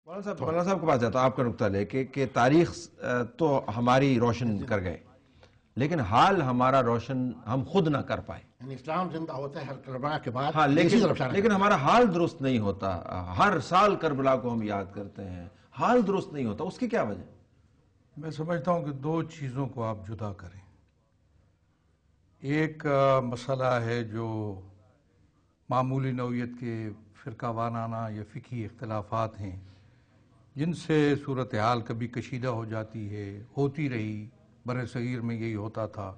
مولانا صاحب کے پاس جاتا ہوں آپ کا نقطہ لے کے کہ تاریخ تو ہماری روشن کر گئے لیکن حال ہمارا روشن ہم خود نہ کر پائے. یعنی اسلام زندہ ہوتا ہے ہر کربلا کے بعد. ہاں لیکن ہمارا حال درست نہیں ہوتا. ہر سال کربلا کو ہم یاد کرتے ہیں, حال درست نہیں ہوتا. اس کی کیا وجہ؟ میں سمجھتا ہوں کہ دو چیزوں کو آپ جدا کریں. ایک مسئلہ ہے جو معمولی نوعیت کے فرقہ وارانہ یا فقہی اختلافات ہیں جن سے صورتحال کبھی کشیدہ ہو جاتی ہے, ہوتی رہی. بر صغیر میں یہی ہوتا تھا,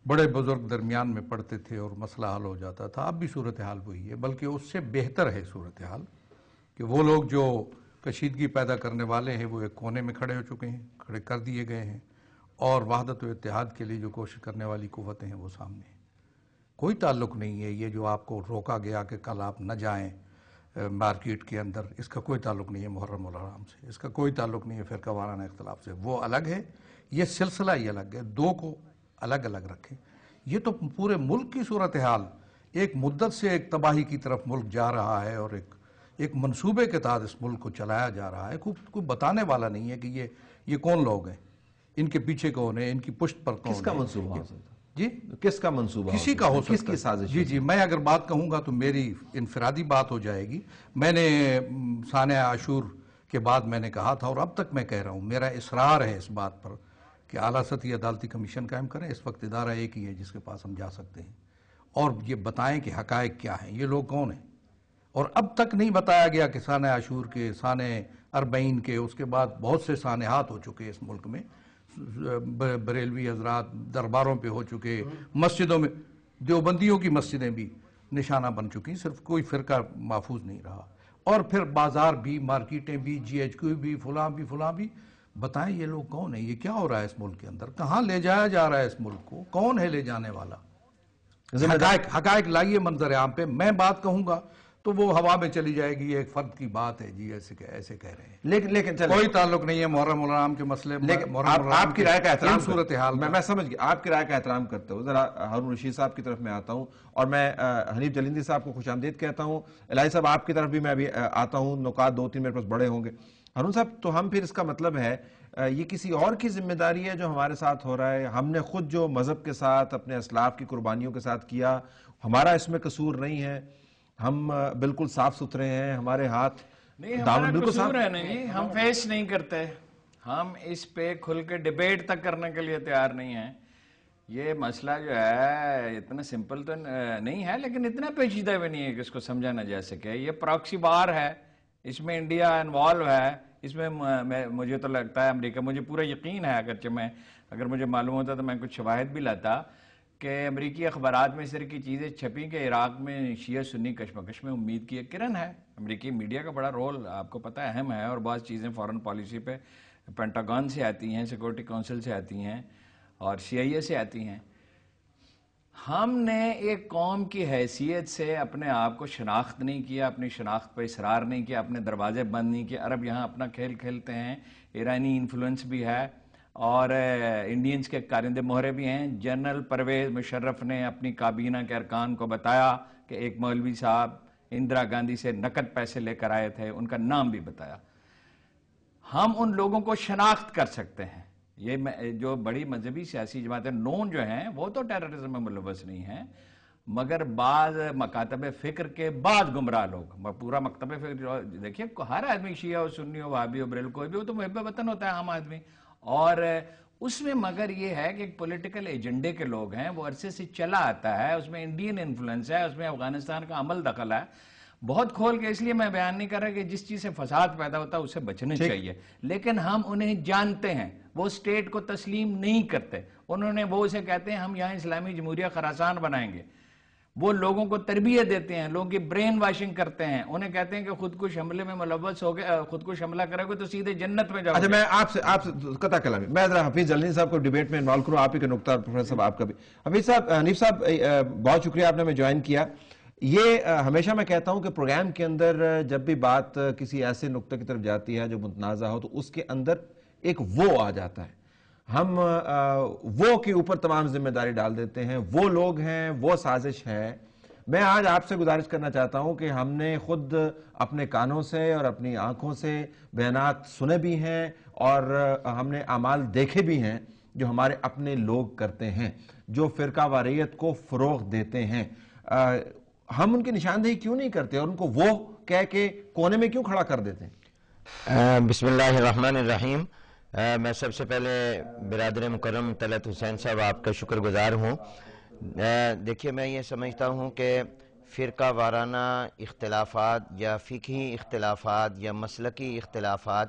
بڑے بزرگ درمیان میں پڑھتے تھے اور مسئلہ حل ہو جاتا تھا. اب بھی صورتحال وہی ہے, بلکہ اس سے بہتر ہے صورتحال کہ وہ لوگ جو کشیدگی پیدا کرنے والے ہیں وہ ایک کونے میں کھڑے ہو چکے ہیں, کھڑے کر دیے گئے ہیں, اور وحدت و اتحاد کے لیے جو کوشش کرنے والی قوتیں ہیں وہ سامنے ہیں. کوئی تعلق نہیں ہے یہ جو آپ کو روکا گیا کہ کل آپ نہ جائیں مارکیٹ کے اندر, اس کا کوئی تعلق نہیں ہے محرم الحرام سے, اس کا کوئی تعلق نہیں ہے فرقہ وارانہ اختلاف سے. وہ الگ ہے, یہ سلسلہ ہی الگ ہے. دو کو الگ الگ رکھیں. یہ تو پورے ملک کی صورتحال ایک مدت سے ایک تباہی کی طرف ملک جا رہا ہے اور ایک منصوبے کے تحت اس ملک کو چلایا جا رہا ہے. کوئی بتانے والا نہیں ہے کہ یہ کون لوگ ہیں, ان کے پیچھے کون ہے, ان کی پشت پر کون ہے. کس کا منصوبہ ہو سکتا؟ جی کس کا منصوبہ؟ کسی کا ہو سکتا ہے. کس کی سازش؟ جی میں اگر بات کہوں گا تو میری انفرادی بات ہو جائے گی. میں نے سانحہ عاشور کے بعد میں نے کہا تھا اور اب تک میں کہہ رہا ہوں, میرا اصرار ہے اس بات پر کہ اعلیٰ سطحی عدالتی کمیشن قائم کریں. اس وقت ادارہ ایک ہی ہے جس کے پاس ہم جا سکتے ہیں اور یہ بتائیں کہ حقائق کیا ہیں, یہ لوگ کون ہیں. اور اب تک نہیں بتایا گیا کہ سانحہ عاشور کے, سانحہ اربعین کے, اس کے بعد بہت سے سانحات ہو چکے اس ملک میں, بریلوی حضرات درباروں پہ ہو چکے, مسجدوں میں دیوبندیوں کی مسجدیں بھی نشانہ بن چکی, صرف کوئی فرقہ محفوظ نہیں رہا. اور پھر بازار بھی, مارکیٹیں بھی, جی ایچ کیو بھی, فلاں بھی. بتائیں یہ لوگ کون ہیں, یہ کیا ہو رہا ہے اس ملک کے اندر, کہاں لے جایا جا رہا ہے اس ملک کو, کون ہے لے جانے والا. حقائق لائیے منظر عام پہ. میں بات کہوں گا تو وہ ہوا میں چلی جائے گی, ایک فرد کی بات ہے جی, ایسے کہہ رہے ہیں. لیکن کوئی تعلق نہیں ہے محرم الحرام کے مسئلے. آپ کی رائے کا احترام صورتحال میں سمجھ گیا, آپ کی رائے کا احترام کرتے ہوں. ذرا ہارون رشید صاحب کی طرف میں آتا ہوں اور میں حنیف جلیندی صاحب کو خوش آمدید کہتا ہوں. الہی صاحب آپ کی طرف بھی میں ابھی آتا ہوں, نکات دو تین میرے پاس بڑے ہوں گے. ہارون صاحب, تو ہم پھر اس کا مطلب ہے یہ کسی اور کی ذمہ داری ہے جو ہمارے ساتھ ہو رہا ہے, ہم نے خود جو مذہب کے ساتھ اپنے اسلاف کی قربانیوں کے ساتھ کیا, ہمارا اس میں قصور نہیں ہے, ہم بالکل صاف ستھرے ہیں, ہمارے ہاتھ نہیں, ہمارا قصور ہے نہیں, ہم فیس نہیں کرتے, ہم اس پہ کھل کے ڈیبیٹ تک کرنے کے لیے تیار نہیں ہیں. یہ مسئلہ جو ہے اتنا سمپل تو نہیں ہے لیکن اتنا پیچیدہ بھی نہیں ہے کہ اس کو سمجھا نہ جا سکے. یہ پراکسی وار ہے, اس میں انڈیا انوالو ہے, اس میں مجھے تو لگتا ہے امریکہ, مجھے پورا یقین ہے, اگرچہ اگر مجھے معلوم ہوتا تو میں کچھ شواہد بھی لاتا کہ امریکی اخبارات میں اس طرح کی چیزیں چھپی کہ عراق میں شیعہ سنی کشمکش میں امید کی ایک کرن ہے. امریکی میڈیا کا بڑا رول آپ کو پتہ ہے اہم ہے, اور بعض چیزیں فورن پالیسی پہ پینٹاگون سے آتی ہیں, سیکورٹی کونسل سے آتی ہیں اور CIA سے آتی ہیں. ہم نے ایک قوم کی حیثیت سے اپنے آپ کو شناخت نہیں کیا, اپنی شناخت پہ اصرار نہیں کیا, اپنے دروازے بند نہیں کیے. عرب یہاں اپنا کھیل کھیلتے ہیں, ایرانی انفلوئنس بھی ہے اور انڈینز کے کارندے مہرے بھی ہیں. جنرل پرویز مشرف نے اپنی کابینہ کے ارکان کو بتایا کہ ایک مولوی صاحب اندرا گاندھی سے نقد پیسے لے کر آئے تھے, ان کا نام بھی بتایا. ہم ان لوگوں کو شناخت کر سکتے ہیں. یہ جو بڑی مذہبی سیاسی جماعتیں نون جو ہیں وہ تو ٹیررزم میں ملوث نہیں ہیں, مگر بعض مکاتب فکر کے بعد گمراہ لوگ, پورا مکتب فکر دیکھیے, ہر آدمی شیعہ ہو, سنی ہو, وہابی ہو, بریلوی, کوئی بھی ہو تو محب وطن ہوتا ہے عام آدمی. اور اس میں مگر یہ ہے کہ ایک پولیٹیکل ایجنڈے کے لوگ ہیں, وہ عرصے سے چلا آتا ہے, اس میں انڈین انفلوئنس ہے, اس میں افغانستان کا عمل دخل ہے. بہت کھول کے اس لیے میں بیان نہیں کر رہا کہ جس چیز سے فساد پیدا ہوتا ہے اس سے بچنا چاہیے, لیکن ہم انہیں جانتے ہیں, وہ اسٹیٹ کو تسلیم نہیں کرتے. انہوں نے وہ اسے کہتے ہیں ہم یہاں اسلامی جمہوریہ خراسان بنائیں گے. وہ لوگوں کو تربیت دیتے ہیں, لوگوں کی برین واشنگ کرتے ہیں, انہیں کہتے ہیں کہ خودکش حملے میں ملوث ہو گئے, خودکش حملہ کرے گے تو سیدھے جنت میں جاؤ. اچھا, میں آپ سے قطع کلامی, میں ذرا حفیظ جلیندی صاحب کو ڈیبیٹ میں انوالو کروں, آپ ہی کا نقطہ پروفیسر صاحب آپ کا بھی. حفیظ صاحب, حنیف صاحب بہت شکریہ آپ نے ہمیں جوائن کیا. یہ ہمیشہ میں کہتا ہوں کہ پروگرام کے اندر جب بھی بات کسی ایسے نقطے کی طرف جاتی ہے جو متنازع ہو تو اس کے اندر ایک وہ آ جاتا ہے, ہم وہ کے اوپر تمام ذمہ داری ڈال دیتے ہیں, وہ لوگ ہیں, وہ سازش ہے. میں آج آپ سے گزارش کرنا چاہتا ہوں کہ ہم نے خود اپنے کانوں سے اور اپنی آنکھوں سے بیانات سنے بھی ہیں اور ہم نے اعمال دیکھے بھی ہیں جو ہمارے اپنے لوگ کرتے ہیں، جو فرقہ واریت کو فروغ دیتے ہیں۔ ہم ان کی نشاندہی کیوں نہیں کرتے اور ان کو وہ کہہ کے کونے میں کیوں کھڑا کر دیتے ہیں؟ بسم اللہ الرحمن الرحیم۔ میں سب سے پہلے برادر مکرم طلعت حسین صاحب آپ کا شکر گزار ہوں۔ دیکھیے، میں یہ سمجھتا ہوں کہ فرقہ وارانہ اختلافات یا فقہی اختلافات یا مسلکی اختلافات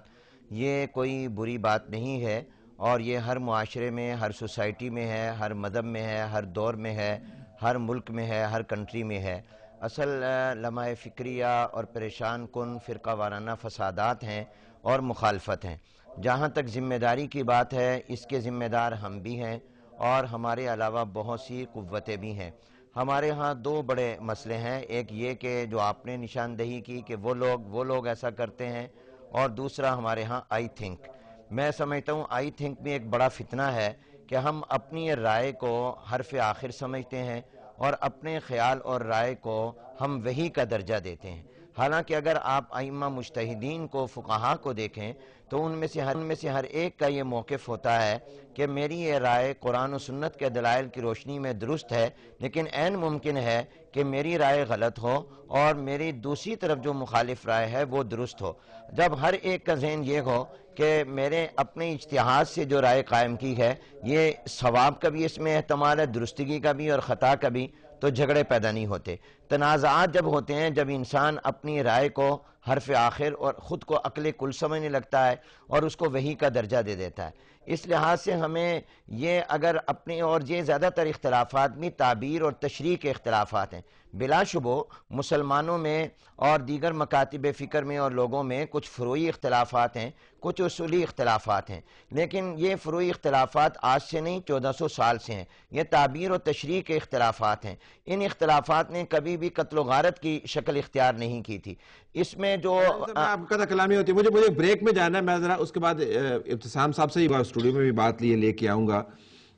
یہ کوئی بری بات نہیں ہے، اور یہ ہر معاشرے میں، ہر سوسائٹی میں ہے، ہر مذہب میں ہے، ہر دور میں ہے، ہر ملک میں ہے، ہر کنٹری میں ہے۔ اصل لمحہ فکریہ اور پریشان کن فرقہ وارانہ فسادات ہیں اور مخالفت ہیں۔ جہاں تک ذمہ داری کی بات ہے، اس کے ذمہ دار ہم بھی ہیں اور ہمارے علاوہ بہت سی قوتیں بھی ہیں۔ ہمارے ہاں دو بڑے مسئلے ہیں، ایک یہ کہ جو آپ نے نشاندہی کی کہ وہ لوگ ایسا کرتے ہیں، اور دوسرا ہمارے ہاں آئی تھنک۔ میں سمجھتا ہوں آئی تھنک میں ایک بڑا فتنہ ہے کہ ہم اپنی رائے کو حرف آخر سمجھتے ہیں اور اپنے خیال اور رائے کو ہم وحی کا درجہ دیتے ہیں۔ حالانکہ اگر آپ ائمہ مجتہدین کو، فقہاء کو دیکھیں تو ان میں سے ہر ایک کا یہ موقف ہوتا ہے کہ میری یہ رائے قرآن و سنت کے دلائل کی روشنی میں درست ہے، لیکن عین ممکن ہے کہ میری رائے غلط ہو اور میری دوسری طرف جو مخالف رائے ہے وہ درست ہو۔ جب ہر ایک کا ذہن یہ ہو کہ میرے اپنے اجتہاد سے جو رائے قائم کی ہے یہ ثواب کا بھی اس میں احتمال ہے، درستگی کا بھی اور خطا کا بھی، تو جھگڑے پیدا نہیں ہوتے۔ تنازعات جب ہوتے ہیں جب انسان اپنی رائے کو حرف آخر اور خود کو عقل کل سمجھنے لگتا ہے اور اس کو وحی کا درجہ دے دیتا ہے۔ اس لحاظ سے ہمیں یہ اگر اپنے، اور یہ زیادہ تر اختلافات بھی تعبیر اور تشریح کے اختلافات ہیں، بلا شبہ مسلمانوں میں اور دیگر مکاتب فکر میں اور لوگوں میں کچھ فروعی اختلافات ہیں، کچھ اصولی اختلافات ہیں، لیکن یہ فروعی اختلافات آج سے نہیں 1400 سال سے ہیں۔ یہ تعبیر اور تشریح کے اختلافات ہیں۔ ان اختلافات نے کبھی بھی قتل و غارت کی شکل اختیار نہیں کی تھی۔ اس میں جو آپ کا کلامی ہوتی ہے، مجھے بریک میں جانا ہے، میں ذرا اس کے بعد ابتسام صاحب سے ہی اسٹوڈیو میں بھی بات لے کے آؤں گا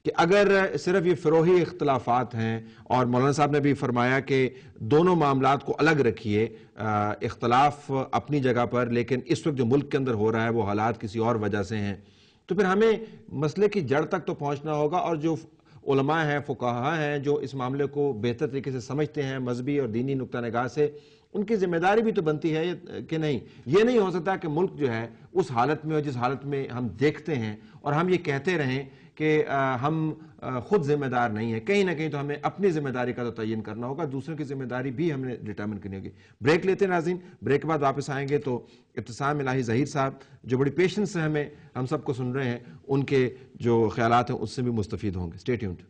کہ اگر صرف یہ فروعی اختلافات ہیں، اور مولانا صاحب نے بھی فرمایا کہ دونوں معاملات کو الگ رکھیے، اختلاف اپنی جگہ پر، لیکن اس وقت جو ملک کے اندر ہو رہا ہے وہ حالات کسی اور وجہ سے ہیں، تو پھر ہمیں مسئلے کی جڑ تک تو پہنچنا ہوگا، اور جو علماء ہیں، فقہاء ہیں، جو اس معاملے کو بہتر طریقے سے سمجھتے ہیں مذہبی اور دینی نقطہ نگاہ سے، ان کی ذمہ داری بھی تو بنتی ہے کہ نہیں۔ یہ نہیں ہو سکتا کہ ملک جو ہے اس حالت میں ہو جس حالت میں ہم دیکھتے ہیں، اور ہم یہ کہتے رہیں کہ ہم خود ذمہ دار نہیں ہیں۔ کہیں نہ کہیں تو ہمیں اپنی ذمہ داری کا تو تعین کرنا ہوگا، دوسروں کی ذمہ داری بھی ہم نے ڈٹرمن کرنی ہوگی۔ بریک لیتے ہیں ناظرین، بریک کے بعد واپس آئیں گے تو ابتسام الہی ظہیر صاحب جو بڑی پیشنس سے ہم سب کو سن رہے ہیں، ان کے جو خیالات ہیں اس سے بھی مستفید ہوں گے۔ Stay tuned.